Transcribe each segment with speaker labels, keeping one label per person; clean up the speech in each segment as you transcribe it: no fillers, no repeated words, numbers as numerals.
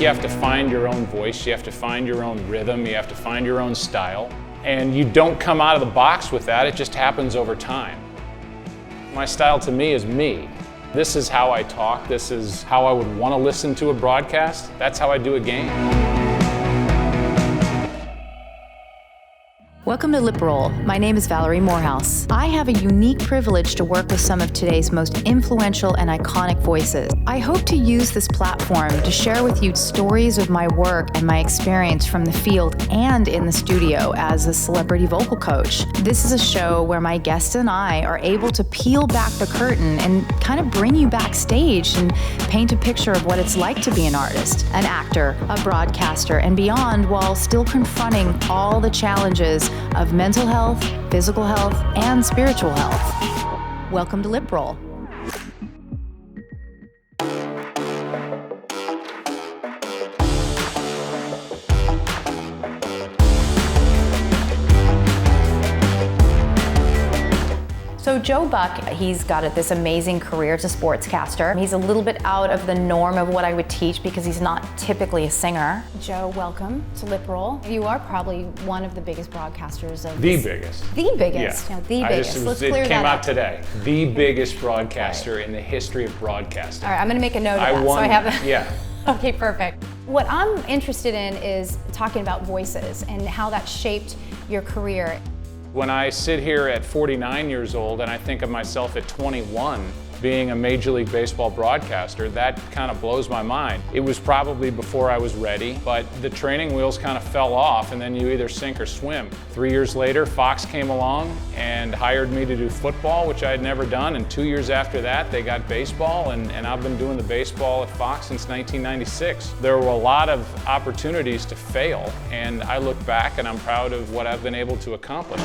Speaker 1: you have to find your own voice, you have to find your own rhythm, you have to find your own style. And you don't come out of the box with that, it just happens over time. My style to me is me. This is how I talk, this is how I would want to listen to a broadcast, that's how I do a game.
Speaker 2: Welcome to Lip Roll. My name is Valerie Morehouse. I have a unique privilege to work with some of today's most influential and iconic voices. I hope to use this platform to share with you stories of my work and my experience from the field and in the studio as a celebrity vocal coach. This is a show where my guests and I are able to peel back the curtain and kind of bring you backstage and paint a picture of what it's like to be an artist, an actor, a broadcaster, and beyond, while still confronting all the challenges of mental health, physical health, and spiritual health. Welcome to Lip Roll. So Joe Buck, he's got this amazing career as a sportscaster. He's a little bit out of the norm of what I would teach because he's not typically a singer.
Speaker 3: Joe, welcome to Lip Roll. You are probably one of the biggest broadcasters of
Speaker 1: The biggest.
Speaker 3: The biggest.
Speaker 1: Yeah.
Speaker 3: No, the biggest. Let's clear that up.
Speaker 1: It came out today. The biggest broadcaster in the history of broadcasting.
Speaker 3: All right, I'm going to make a note of that. So I have that.
Speaker 1: Yeah.
Speaker 3: Okay, perfect. What I'm interested in is talking about voices and how that shaped your career.
Speaker 1: When I sit here at 49 years old and I think of myself at 21 being a Major League Baseball broadcaster, that kind of blows my mind. It was probably before I was ready, but the training wheels kind of fell off and then you either sink or swim. 3 years later, Fox came along and hired me to do football, which I had never done, and 2 years after that, they got baseball, and I've been doing the baseball at Fox since 1996. There were a lot of opportunities to fail, and I look back and I'm proud of what I've been able to accomplish.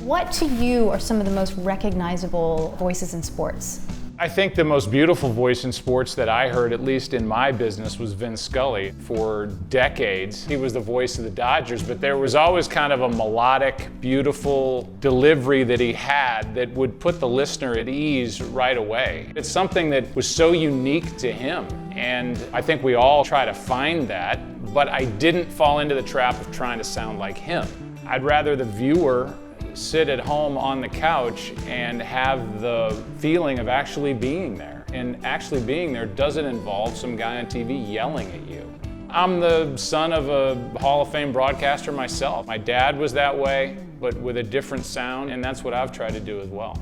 Speaker 3: What to you are some of the most recognizable voices in sports?
Speaker 1: I think the most beautiful voice in sports that I heard, at least in my business, was Vin Scully. For decades, he was the voice of the Dodgers, but there was always kind of a melodic, beautiful delivery that he had that would put the listener at ease right away. It's something that was so unique to him, and I think we all try to find that, but I didn't fall into the trap of trying to sound like him. I'd rather the viewer sit at home on the couch and have the feeling of actually being there. And actually being there doesn't involve some guy on TV yelling at you. I'm the son of a Hall of Fame broadcaster myself. My dad was that way, but with a different sound, and that's what I've tried to do as well.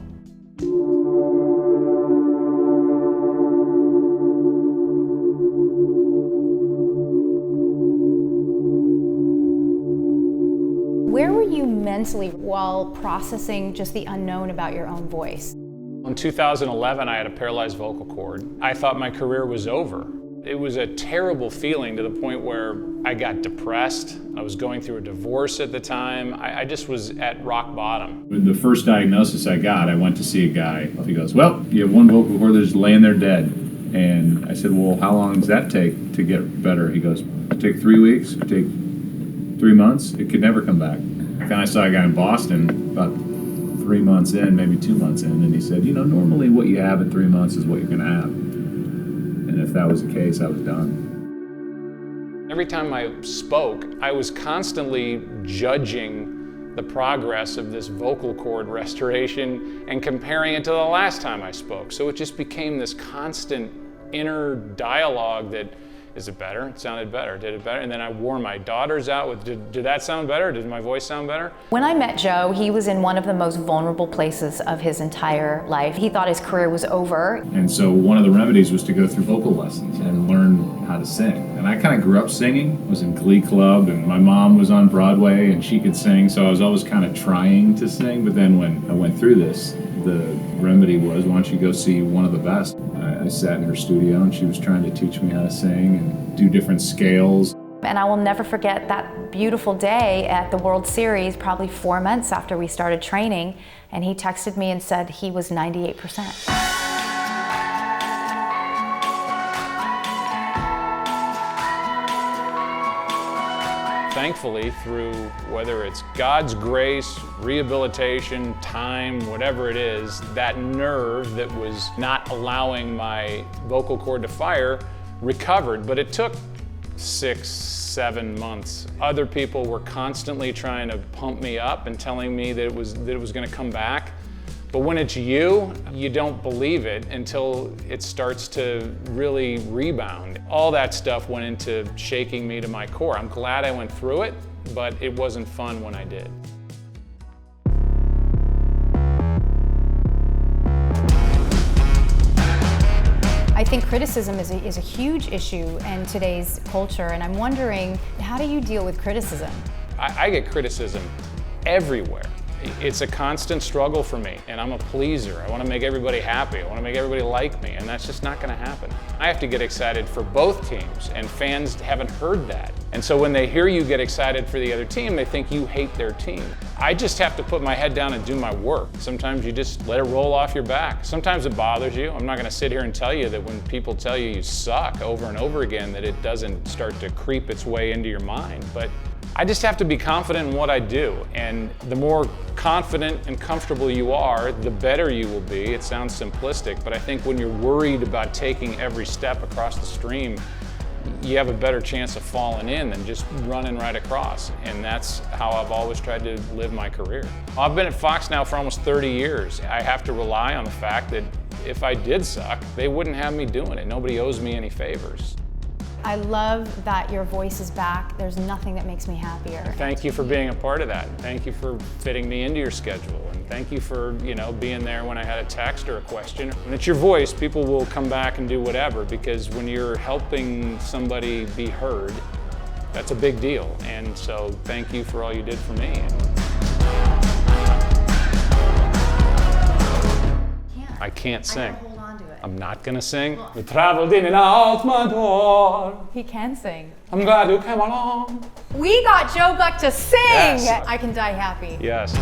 Speaker 3: Where were you mentally while processing just the unknown about your own voice?
Speaker 1: In 2011, I had a paralyzed vocal cord. I thought my career was over. It was a terrible feeling to the point where I got depressed. I was going through a divorce at the time. I just was at rock bottom.
Speaker 4: With the first diagnosis I got, I went to see a guy. He goes, well, you have one vocal cord that's laying there dead. And I said, well, how long does that take to get better? He goes, it take 3 weeks, it take 3 months, it could never come back. Then I saw a guy in Boston about 3 months in, maybe 2 months in, and he said, you know, normally what you have in 3 months is what you're gonna have. And if that was the case, I was done.
Speaker 1: Every time I spoke, I was constantly judging the progress of this vocal cord restoration and comparing it to the last time I spoke. So it just became this constant inner dialogue that, is it better? It sounded better. Did it better? And then I wore my daughters out with, did that sound better? Did my voice sound better?
Speaker 2: When I met Joe, he was in one of the most vulnerable places of his entire life. He thought his career was over.
Speaker 4: And so one of the remedies was to go through vocal lessons and learn how to sing. And I kind of grew up singing, was in Glee Club, and my mom was on Broadway and she could sing, so I was always kind of trying to sing. But then when I went through this, the remedy was, why don't you go see one of the best? I sat in her studio and she was trying to teach me how to sing and do different scales.
Speaker 2: And I will never forget that beautiful day at the World Series, probably 4 months after we started training, and he texted me and said he was 98%.
Speaker 1: thankfully, through whether it's God's grace, rehabilitation, time, whatever it is, that nerve that was not allowing my vocal cord to fire recovered. But it took 6, 7 months. Other people were constantly trying to pump me up and telling me that it was going to come back. But when it's you don't believe it until it starts to really rebound. All that stuff went into shaking me to my core. I'm glad I went through it, but it wasn't fun when I did.
Speaker 3: I think criticism is a huge issue in today's culture, and I'm wondering, how do you deal with criticism?
Speaker 1: I get criticism everywhere. It's a constant struggle for me, and I'm a pleaser. I want to make everybody happy. I want to make everybody like me, and that's just not going to happen. I have to get excited for both teams, and fans haven't heard that. And so when they hear you get excited for the other team, they think you hate their team. I just have to put my head down and do my work. Sometimes you just let it roll off your back. Sometimes it bothers you. I'm not going to sit here and tell you that when people tell you you suck over and over again, that it doesn't start to creep its way into your mind. But I just have to be confident in what I do, and the more confident and comfortable you are, the better you will be. It sounds simplistic, but I think when you're worried about taking every step across the stream, you have a better chance of falling in than just running right across, and that's how I've always tried to live my career. I've been at Fox now for almost 30 years. I have to rely on the fact that if I did suck, they wouldn't have me doing it. Nobody owes me any favors.
Speaker 3: I love that your voice is back. There's nothing that makes me happier.
Speaker 1: Thank you for being a part of that. Thank you for fitting me into your schedule. And thank you for, being there when I had a text or a question. When it's your voice, people will come back and do whatever, because when you're helping somebody be heard, that's a big deal. And so thank you for all you did for me. I can't sing. I'm not gonna sing. We traveled in and out my door.
Speaker 3: He can sing.
Speaker 1: I'm glad you came along.
Speaker 3: We got Joe Buck to sing!
Speaker 1: Yes.
Speaker 3: I Can Die Happy.
Speaker 1: Yes.